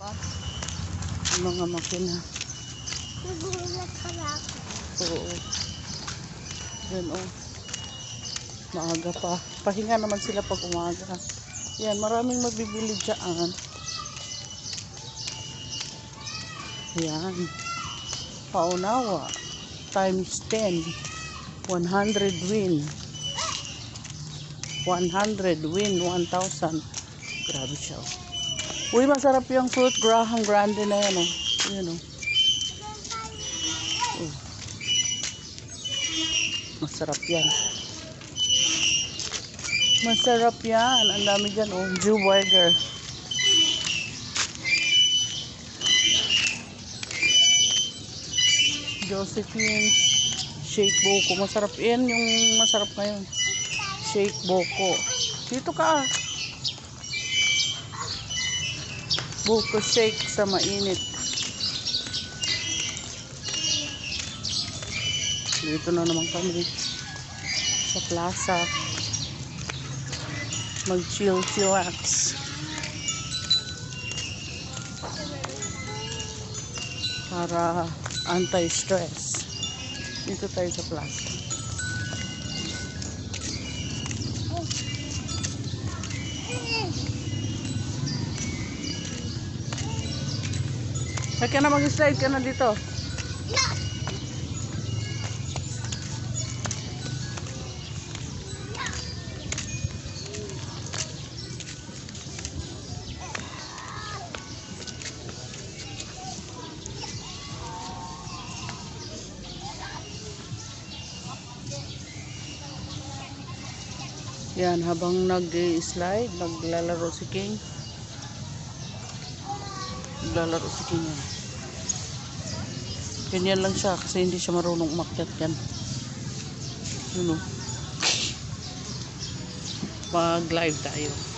Mga makina. Nagulat ka lang. Oo. Yan o. Maaga pa. Pahinga naman sila pag umaga. Yan, maraming mabibili dyan. Yan. Paunawa. Times 10. 100 win. 100 win. 1,000. Grabe siya o. Uy, masarap yung fruit Graham Grande na yan o. Yan o. Masarap yan. Masarap yan. Ang dami dyan oh. Jew burger. Josephine. Shake Boko. Masarap yan. Yung masarap ngayon. Shake Boko. Dito ka ah. Boko shake sa mainit. Dito na naman kami sa plaza. Mag-chillax. Para anti-stress. Dito tayo sa plaza. Kaya na mag-slide ka na dito. Yan, habang nag-slide, naglalaro si King. Naglalaro si King yan. Ganyan lang siya kasi hindi siya marunong umakyat yan. Yun o. Mag-live tayo.